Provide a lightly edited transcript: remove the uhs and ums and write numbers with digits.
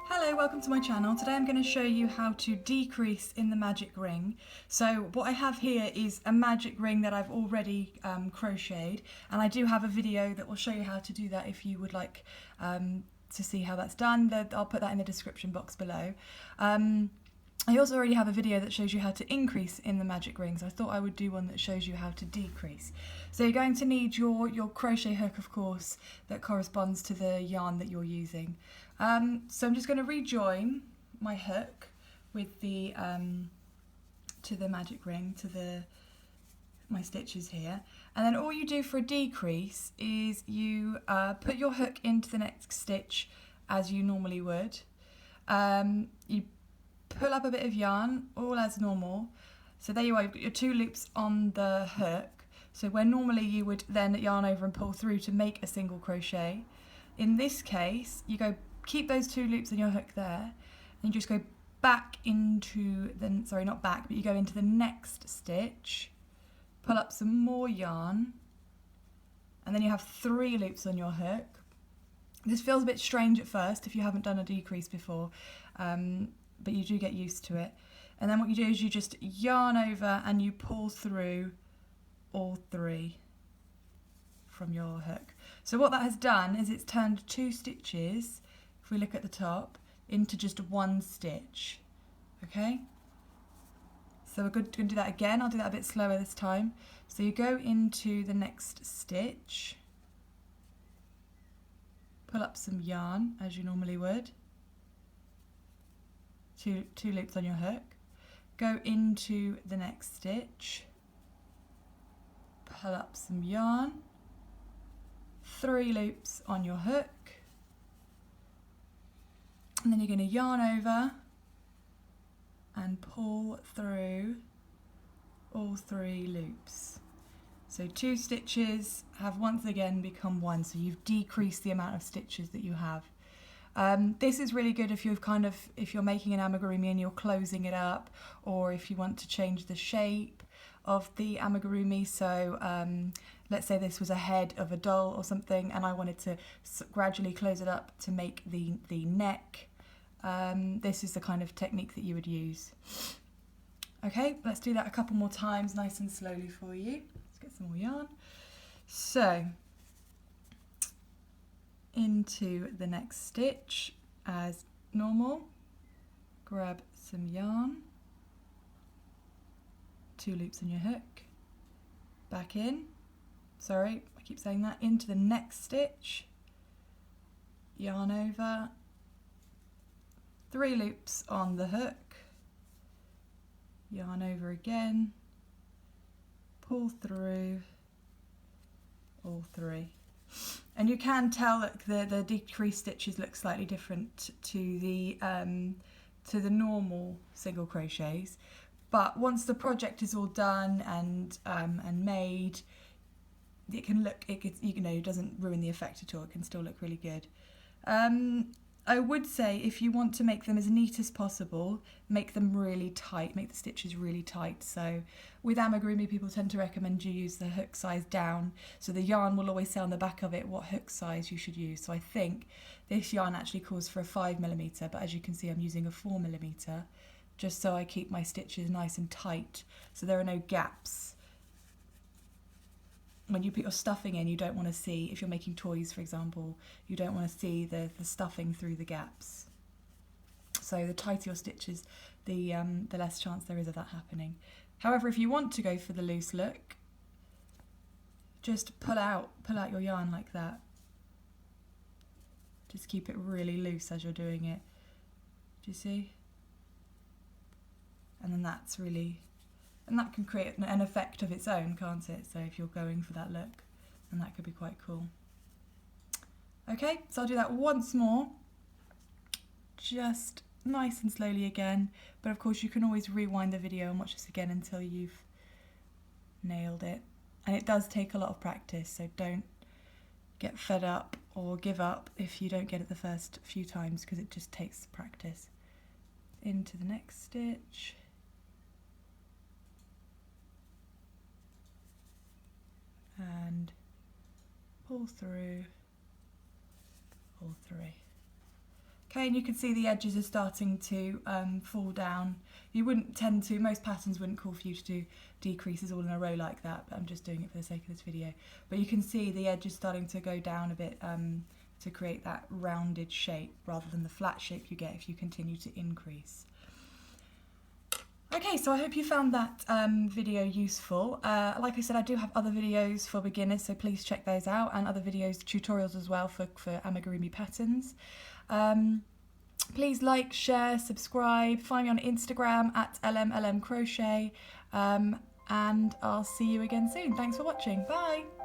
Hello, welcome to my channel. Today I'm going to show you how to decrease in the magic ring. So what I have here is a magic ring that I've already crocheted, and I do have a video that will show you how to do that if you would like to see how that's done. I'll put that in the description box below. I also already have a video that shows you how to increase in the magic rings. I thought I would do one that shows you how to decrease. So you're going to need your crochet hook, of course, that corresponds to the yarn that you're using. So I'm just going to rejoin my hook with the to the magic ring, to my stitches here, and then all you do for a decrease is you put your hook into the next stitch as you normally would. You pull up a bit of yarn, all as normal. So there you are, you've got your 2 loops on the hook. So where normally you would then yarn over and pull through to make a single crochet, in this case you keep those 2 loops on your hook there, and you just go back into the, sorry, not back, but you go into the next stitch, pull up some more yarn, and then you have 3 loops on your hook. This feels a bit strange at first if you haven't done a decrease before, but you do get used to it. And then what you do is you just yarn over and you pull through all 3 from your hook. So what that has done is it's turned 2 stitches, if we look at the top, into just 1 stitch. Okay? So we're going to do that again. I'll do that a bit slower this time. So you go into the next stitch, pull up some yarn as you normally would, two loops on your hook, go into the next stitch, pull up some yarn, 3 loops on your hook, and then you're going to yarn over and pull through all 3 loops. So 2 stitches have once again become 1, so you've decreased the amount of stitches that you have. This is really good if you're making an amigurumi and you're closing it up, or if you want to change the shape of the amigurumi. So let's say this was a head of a doll or something, and I wanted to gradually close it up to make the neck. This is the kind of technique that you would use. Okay, let's do that a couple more times, nice and slowly for you. Let's get some more yarn. So into the next stitch as normal, grab some yarn, 2 loops on your hook, back in, sorry, I keep saying that, into the next stitch, yarn over, 3 loops on the hook, yarn over again, pull through all 3. And you can tell that the decreased stitches look slightly different to the normal single crochets, but once the project is all done and made, it can look, it doesn't ruin the effect at all. It can still look really good. I would say if you want to make them as neat as possible, make them really tight, make the stitches really tight. So with amigurumi, people tend to recommend you use the hook size down, so the yarn will always say on the back of it what hook size you should use. So I think this yarn actually calls for a 5mm, but as you can see I'm using a 4mm, just so I keep my stitches nice and tight, so there are no gaps. When you put your stuffing in, you don't want to see, if you're making toys for example, you don't want to see the stuffing through the gaps. So the tighter your stitches, the less chance there is of that happening. However, if you want to go for the loose look, just pull out your yarn like that. Just keep it really loose as you're doing it. Do you see? And then that's really, and that can create an effect of its own, can't it? So if you're going for that look, then that could be quite cool. Okay, so I'll do that once more, just nice and slowly again, but of course you can always rewind the video and watch this again until you've nailed it. And it does take a lot of practice, so don't get fed up or give up if you don't get it the first few times, because it just takes practice. Into the next stitch. And pull through all 3. Okay, and you can see the edges are starting to fall down. You wouldn't tend to, most patterns wouldn't call for you to do decreases all in a row like that, but I'm just doing it for the sake of this video. But you can see the edges starting to go down a bit to create that rounded shape rather than the flat shape you get if you continue to increase. Okay, so I hope you found that video useful. Like I said, I do have other videos for beginners, so please check those out, and other videos, tutorials as well for amigurumi patterns. Please like, share, subscribe, find me on Instagram at LMLMcrochet, and I'll see you again soon. Thanks for watching. Bye!